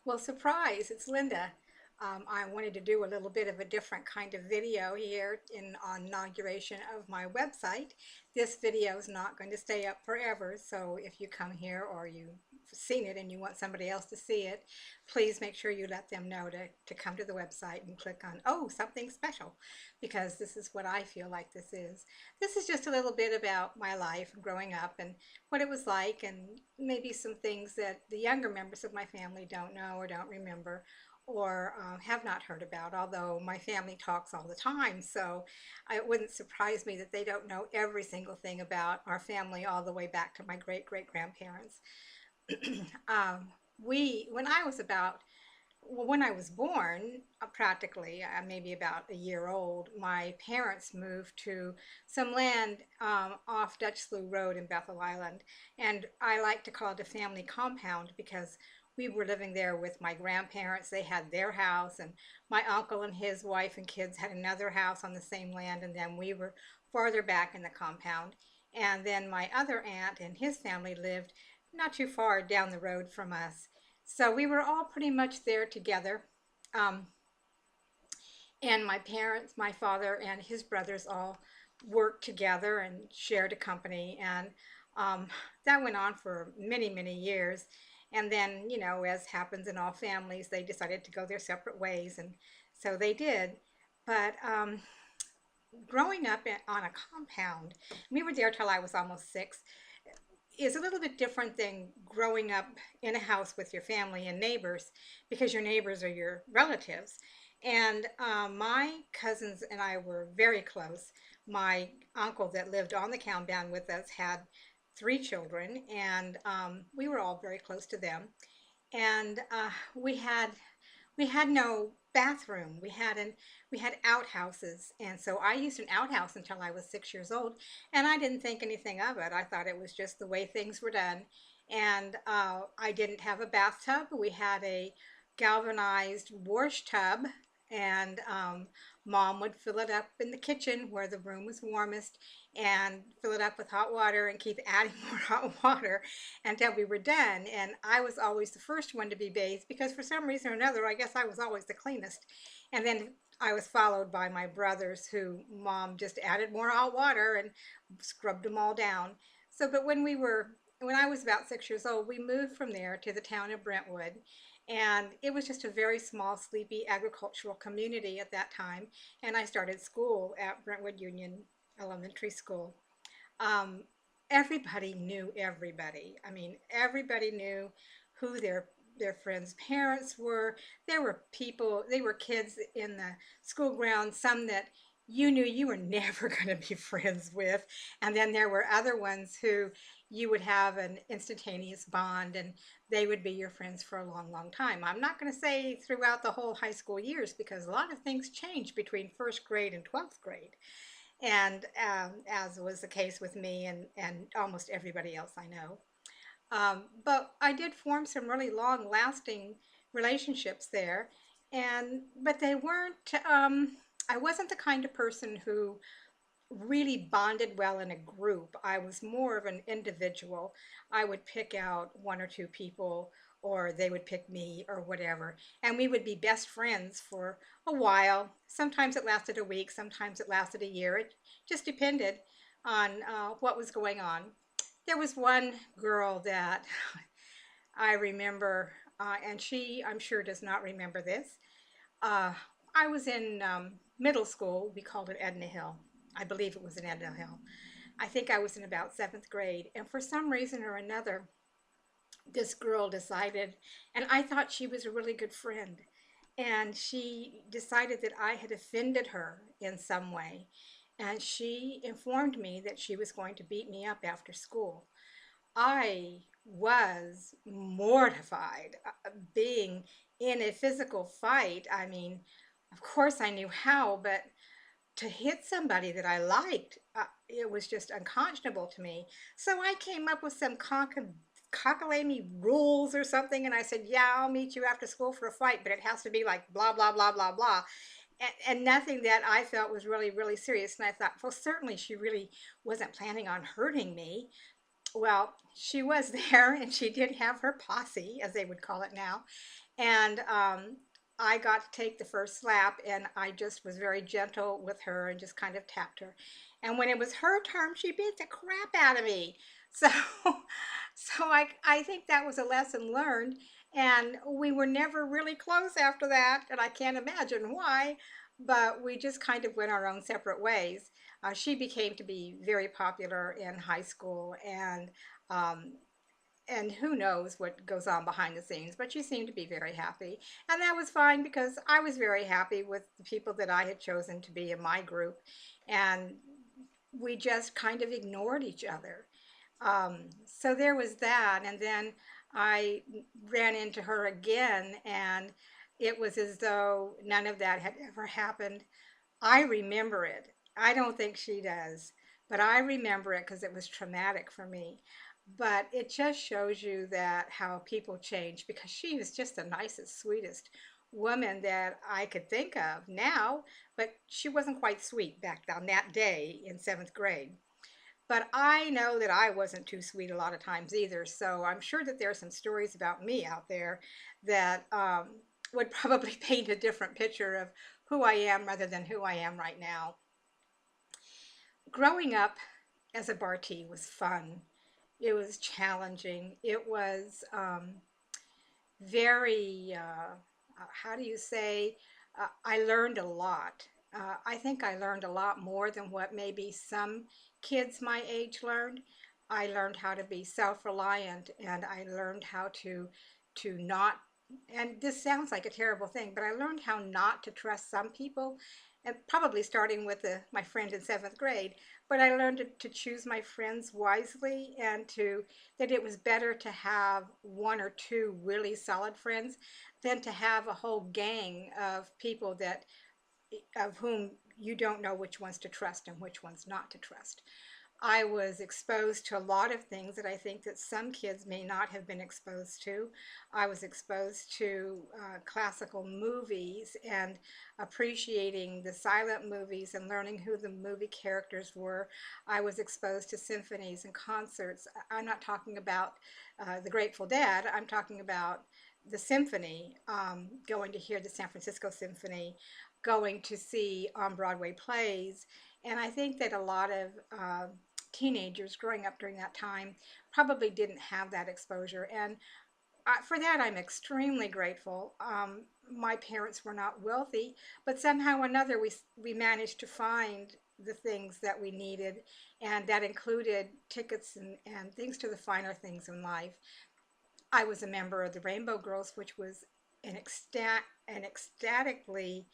Well, surprise, it's Linda. I wanted to do a little bit of a different kind of video here on inauguration of my website. This video is not going to stay up forever, so if you come here or you've seen it and you want somebody else to see it, please make sure you let them know to come to the website and click on, oh, something special, because this is what I feel like this is. This is just a little bit about my life growing up and what it was like, and maybe some things that the younger members of my family don't know or don't remember or have not heard about, although my family talks all the time. So it wouldn't surprise me that they don't know every single thing about our family all the way back to my great great grandparents. um, when I was about well, when I was born, practically, maybe about a year old, my parents moved to some land off Dutch Slough Road in Bethel Island. And I like to call it a family compound because we were living there with my grandparents. They had their house, and my uncle and his wife and kids had another house on the same land. And then we were farther back in the compound. And then my other aunt and his family lived not too far down the road from us. So we were all pretty much there together. Um, and my parents, my father and his brothers all worked together and shared a company. And um, that went on for many, many years. And then, as happens in all families, they decided to go their separate ways. And so they did. But growing up on a compound, we were there till I was almost 6, is a little bit different than growing up in a house with your family and neighbors, because your neighbors are your relatives. And my cousins and I were very close. My uncle that lived on the compound with us had 3 children, and we were all very close to them. And we had no bathroom. We had outhouses, and so I used an outhouse until I was 6 years old, and I didn't think anything of it. I thought it was just the way things were done. And I didn't have a bathtub. We had a galvanized wash tub, and mom would fill it up in the kitchen where the room was warmest and fill it up with hot water and keep adding more hot water until we were done. And I was always the first one to be bathed because for some reason or another, I guess I was always the cleanest. And then I was followed by my brothers, who mom just added more hot water and scrubbed them all down. So, but when I was about 6 years old, we moved from there to the town of Brentwood. And it was just a very small, sleepy agricultural community at that time. And I started school at Brentwood Union Elementary School. Um, Everybody knew everybody. I mean, everybody knew who their friends' parents were. There were people, they were kids in the school grounds, some that you knew you were never going to be friends with. And then there were other ones who you would have an instantaneous bond and they would be your friends for a long, long time. I'm not going to say throughout the whole high school years because a lot of things changed between first grade and 12th grade. And as was the case with me and almost everybody else I know. But I did form some really long lasting relationships there. But they weren't, I wasn't the kind of person who really bonded well in a group. I was more of an individual. I would pick out 1 or 2 people, or they would pick me, or whatever. And we would be best friends for a while. Sometimes it lasted a week, sometimes it lasted a year. It just depended on what was going on. There was one girl that I remember, and she, I'm sure, does not remember this. Uh, I was in middle school. We called it Edna Hill. I believe it was in Edna Hill. I think I was in about 7th grade. And for some reason or another, this girl decided, and I thought she was a really good friend, and she decided that I had offended her in some way. And she informed me that she was going to beat me up after school. I was mortified being in a physical fight. I mean, of course I knew how, but to hit somebody that I liked, it was just unconscionable to me. So I came up with some cockamamie rules or something, and I said, "Yeah, I'll meet you after school for a fight, but it has to be like blah blah blah blah blah." And nothing that I felt was really really serious. And I thought, well, certainly she really wasn't planning on hurting me. Well, she was there and she did have her posse, as they would call it now. And I got to take the first slap, and I just was very gentle with her and just kind of tapped her. And when it was her turn, she beat the crap out of me. So, so I think that was a lesson learned. And we were never really close after that, and I can't imagine why, but we just kind of went our own separate ways. She became to be very popular in high school, um, and who knows what goes on behind the scenes, but she seemed to be very happy. And that was fine because I was very happy with the people that I had chosen to be in my group. And we just kind of ignored each other. So there was that. And then I ran into her again, and it was as though none of that had ever happened. I remember it. I don't think she does, but I remember it because it was traumatic for me. But it just shows you that how people change, because she was just the nicest, sweetest woman that I could think of now, but she wasn't quite sweet back on that day in seventh grade. But I know that I wasn't too sweet a lot of times either. So I'm sure that there are some stories about me out there that would probably paint a different picture of who I am rather than who I am right now. Growing up as a Barty was fun. It was challenging. It was very, how do you say, I learned a lot. I think I learned a lot more than what maybe some kids my age learned. I learned how to be self-reliant, and I learned how to not, and this sounds like a terrible thing, but I learned how not to trust some people, and probably starting with my friend in seventh grade. But I learned to choose my friends wisely, and to that it was better to have one or two really solid friends than to have a whole gang of people that of whom you don't know which ones to trust and which ones not to trust. I was exposed to a lot of things that I think that some kids may not have been exposed to. I was exposed to classical movies and appreciating the silent movies and learning who the movie characters were. I was exposed to symphonies and concerts. I'm not talking about the Grateful Dead. I'm talking about the symphony, going to hear the San Francisco Symphony, going to see on Broadway plays. And I think that a lot of teenagers growing up during that time probably didn't have that exposure. And for that, I'm extremely grateful. My parents were not wealthy, but somehow or another, we managed to find the things that we needed, and that included tickets and things to the finer things in life. I was a member of the Rainbow Girls, which was an ecstatically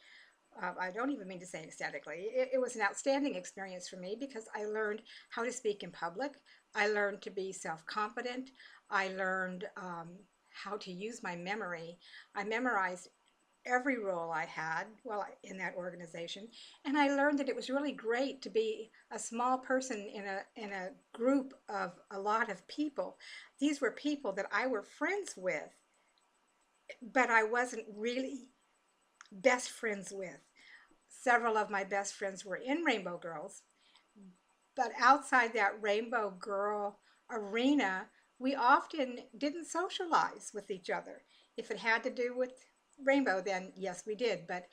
I don't even mean to say ecstatically. It was an outstanding experience for me because I learned how to speak in public. I learned to be self-confident. I learned how to use my memory. I memorized every role I had in that organization, and I learned that it was really great to be a small person in a group of a lot of people. These were people that I were friends with, but I wasn't really best friends with. Several of my best friends were in Rainbow Girls, but outside that Rainbow Girl arena, we often didn't socialize with each other. If it had to do with Rainbow, then yes, we did, but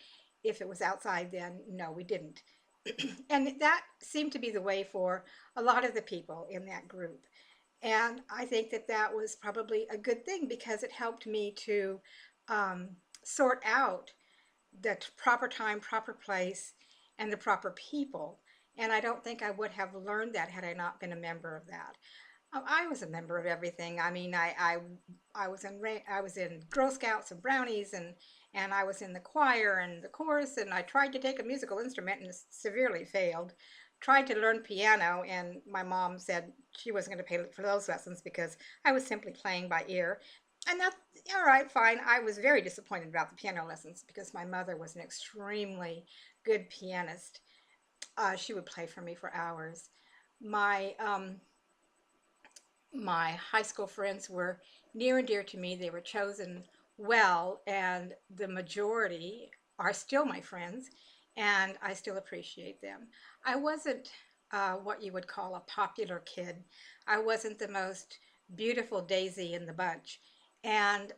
if it was outside, then no, we didn't. And that seemed to be the way for a lot of the people in that group. And I think that that was probably a good thing because it helped me to um, sort out the proper time, proper place, and the proper people. And I don't think I would have learned that had I not been a member of that. I was a member of everything. I mean, I was in Girl Scouts and Brownies, and I was in the choir and the chorus, and I tried to take a musical instrument and severely failed. Tried to learn piano, and my mom said she wasn't going to pay for those lessons because I was simply playing by ear. And that's all right, fine. I was very disappointed about the piano lessons because my mother was an extremely good pianist. She would play for me for hours. My my high school friends were near and dear to me. They were chosen well, and the majority are still my friends, and I still appreciate them. I wasn't. what you would call a popular kid. I wasn't the most beautiful daisy in the bunch. And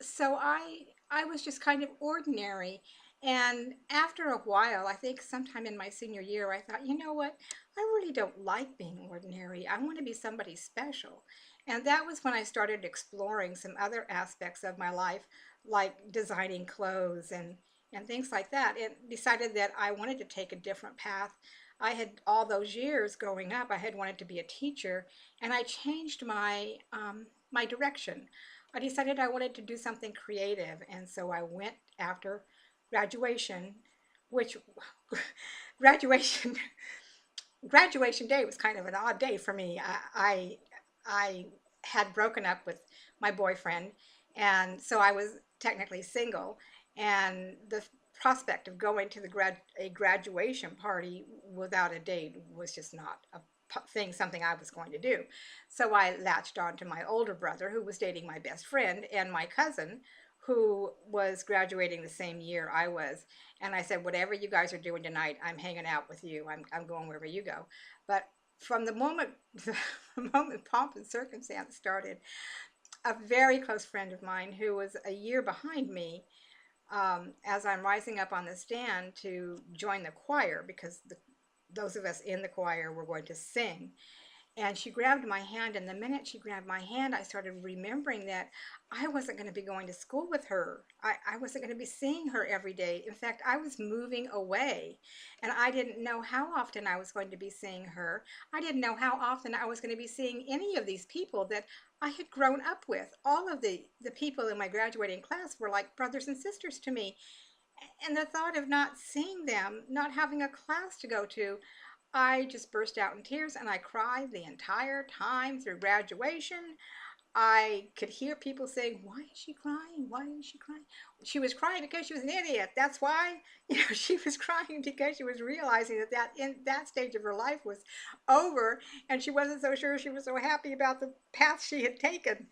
so I was just kind of ordinary. And after a while, I think sometime in my senior year, I thought, you know what? I really don't like being ordinary. I want to be somebody special. And that was when I started exploring some other aspects of my life, like designing clothes and things like that, and decided that I wanted to take a different path. I had all those years growing up, I had wanted to be a teacher, and I changed my direction. I decided I wanted to do something creative, and so I went after graduation, which graduation graduation day was kind of an odd day for me. I had broken up with my boyfriend, and so I was technically single. And the prospect of going to a graduation party without a date was just not a something I was going to do. So I latched on to my older brother, who was dating my best friend, and my cousin, who was graduating the same year I was. And I said, whatever you guys are doing tonight, I'm hanging out with you. I'm going wherever you go. But from the moment the moment pomp and circumstance started, a very close friend of mine who was a year behind me, as I'm rising up on the stand to join the choir, because those of us in the choir were going to sing, and she grabbed my hand, and the minute she grabbed my hand, I started remembering that I wasn't going to be going to school with her. I wasn't going to be seeing her every day. In fact, I was moving away, and I didn't know how often I was going to be seeing her. I didn't know how often I was going to be seeing any of these people that I had grown up with. All of the people in my graduating class were like brothers and sisters to me. And the thought of not seeing them, not having a class to go to, I just burst out in tears and I cried the entire time through graduation. I could hear people saying, "Why is she crying? Why is she crying?" She was crying because she was an idiot. That's why, she was crying because she was realizing that in that stage of her life was over, and she wasn't so sure she was so happy about the path she had taken.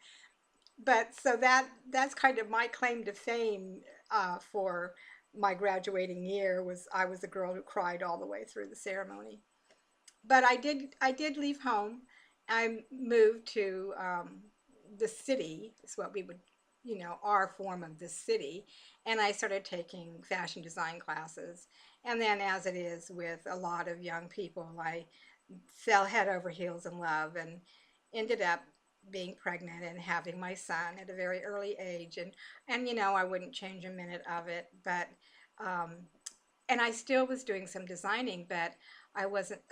But so that's kind of my claim to fame for my graduating year, was I was the girl who cried all the way through the ceremony. But I did leave home. I moved to the city. Is what we would, our form of the city. And I started taking fashion design classes. And then, as it is with a lot of young people, I fell head over heels in love and ended up being pregnant and having my son at a very early age. And I wouldn't change a minute of it. But um, and I still was doing some designing, but I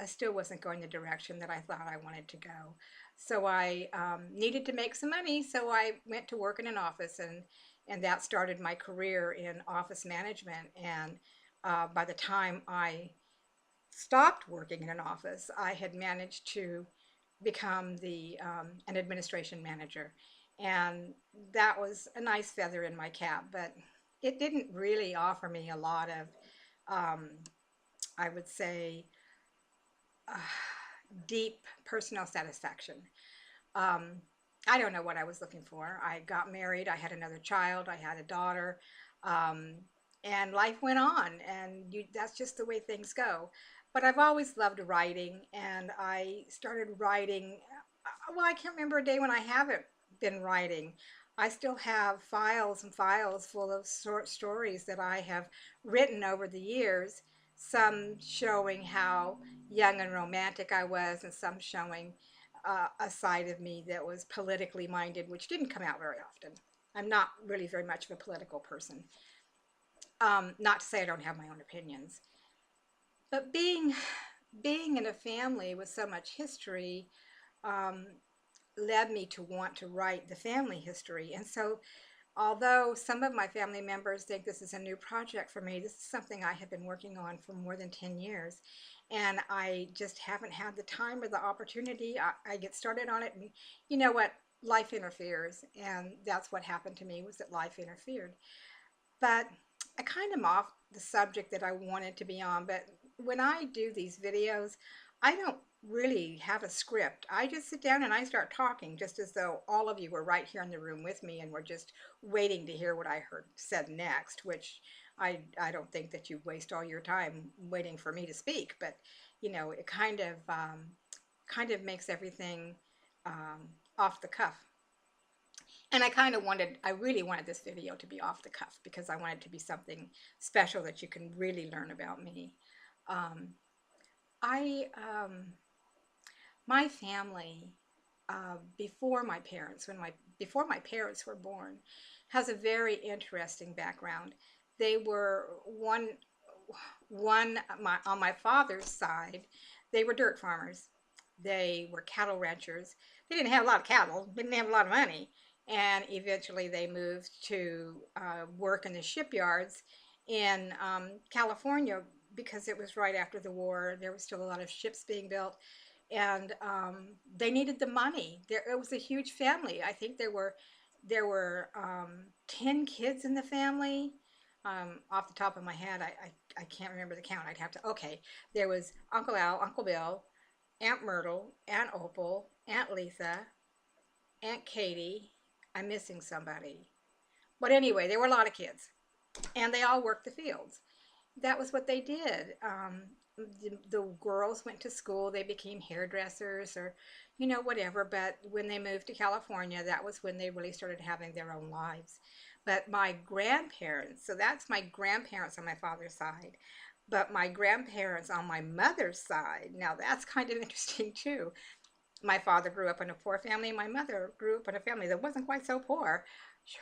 still wasn't going the direction that I thought I wanted to go. So I needed to make some money, so I went to work in an office, and that started my career in office management. And by the time I stopped working in an office, I had managed to become the an administration manager, and that was a nice feather in my cap. But it didn't really offer me a lot of, um, I would say, uh, deep personal satisfaction. Um, I don't know what I was looking for. I got married. I had another child. I had a daughter. Um, and life went on, and that's just the way things go. But I've always loved writing, and I started writing. Well, I can't remember a day when I haven't been writing. I still have files and files full of short stories that I have written over the years, some showing how young and romantic I was, and some showing a side of me that was politically minded, which didn't come out very often. I'm not really very much of a political person. Not to say I don't have my own opinions, but being in a family with so much history um, led me to want to write the family history. And so, although some of my family members think this is a new project for me, this is something I have been working on for more than 10 years. And I just haven't had the time or the opportunity. I get started on it, and you know what? Life interferes. And that's what happened to me, was that life interfered. But I kind of off the subject that I wanted to be on. But when I do these videos, I don't really have a script. I just sit down and I start talking just as though all of you were right here in the room with me and were just waiting to hear what I heard said next, which I don't think that you waste all your time waiting for me to speak, but it kind of makes everything um, off the cuff. And I really wanted this video to be off the cuff because I wanted it to be something special that you can really learn about me. Um, I My family, before my parents, before my parents were born, has a very interesting background. They were on my father's side. They were dirt farmers. They were cattle ranchers. They didn't have a lot of cattle. Didn't have a lot of money, and eventually they moved to work in the shipyards in California because it was right after the war. There was still a lot of ships being built, and they needed the money. It was a huge family. I think there were 10 kids in the family. Off the top of my head, I can't remember the count. I'd have to. Okay, there was Uncle Al, Uncle Bill, Aunt Myrtle, Aunt Opal, Aunt Lisa, Aunt Katie. I'm missing somebody. But anyway, there were a lot of kids, and they all worked the fields. That was what they did. The girls went to school, they became hairdressers or, whatever. But when they moved to California, that was when they really started having their own lives. But my grandparents, so that's my grandparents on my father's side. But my grandparents on my mother's side, now that's kind of interesting too. My father grew up in a poor family. My mother grew up in a family that wasn't quite so poor.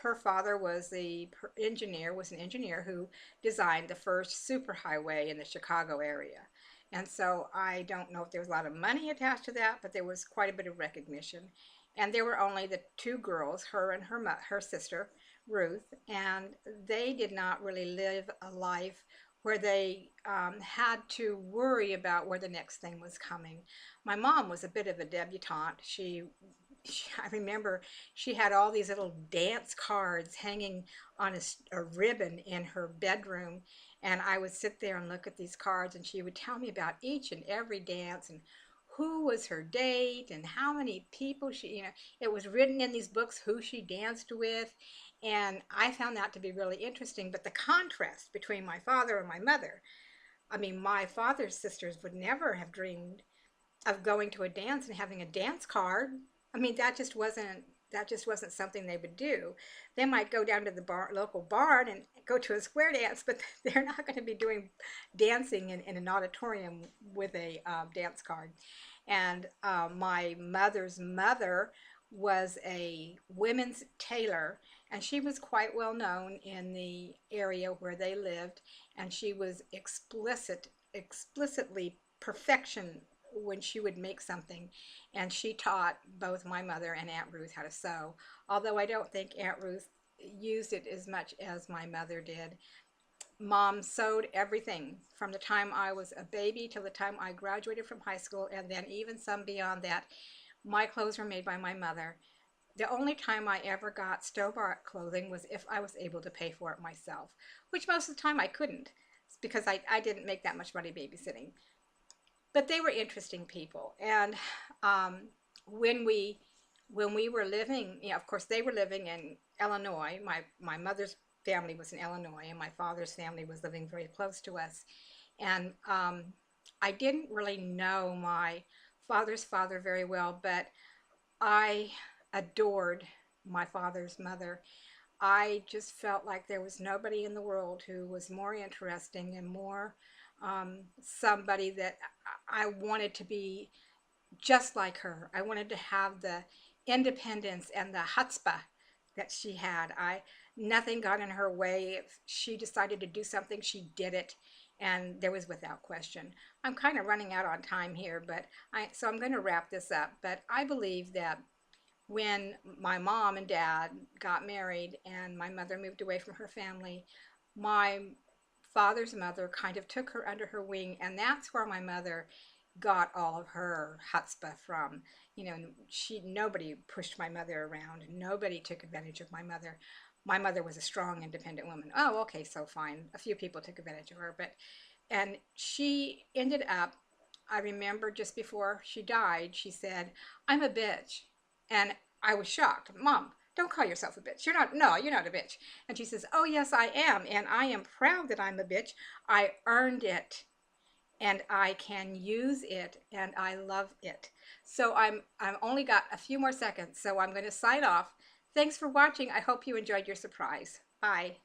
Her father was was an engineer who designed the first superhighway in the Chicago area. And so I don't know if there was a lot of money attached to that, but there was quite a bit of recognition. And there were only the two girls, her and her sister, Ruth, and they did not really live a life where they had to worry about where the next thing was coming. My mom was a bit of a debutante. I remember she had all these little dance cards hanging on a ribbon in her bedroom. And I would sit there and look at these cards, and she would tell me about each and every dance and who was her date and how many people it was written in these books who she danced with. And I found that to be really interesting. But the contrast between my father and my mother, I mean, my father's sisters would never have dreamed of going to a dance and having a dance card. I mean, that just wasn't something they would do. They might go down to the local barn and go to a square dance, but they're not going to be doing dancing in an auditorium with a dance card. And my mother's mother was a women's tailor, and she was quite well known in the area where they lived, and she was explicitly perfection when she would make something. And she taught both my mother and Aunt Ruth how to sew, although I don't think Aunt Ruth used it as much as my mother did. Mom sewed everything from the time I was a baby till the time I graduated from high school, and then even some beyond that. My clothes were made by my mother. The only time I ever got store-bought clothing was if I was able to pay for it myself, which most of the time I couldn't because I didn't make that much money babysitting. But they were interesting people. And um, when we were living, of course, they were living in Illinois. My mother's family was in Illinois, and my father's family was living very close to us. And I didn't really know my father's father very well, but I adored my father's mother. I just felt like there was nobody in the world who was more interesting and more somebody that I wanted to be just like her. I wanted to have the independence and the chutzpah that she had. Nothing got in her way. If she decided to do something, she did it, and there was without question. I'm kind of running out on time here, but so I'm going to wrap this up. But I believe that when my mom and dad got married and my mother moved away from her family, my father's mother kind of took her under her wing, and that's where my mother got all of her chutzpah from. Nobody pushed my mother around. Nobody took advantage of my mother. My mother was a strong, independent woman. Oh, okay, so fine. A few people took advantage of her, and she ended up I remember just before she died, she said, "I'm a bitch." And I was shocked. Mom, don't call yourself a bitch. You're not, no, you're not a bitch. And she says, "Oh, yes, I am. And I am proud that I'm a bitch. I earned it and I can use it and I love it." So I'm only got a few more seconds, so I'm going to sign off. Thanks for watching. I hope you enjoyed your surprise. Bye.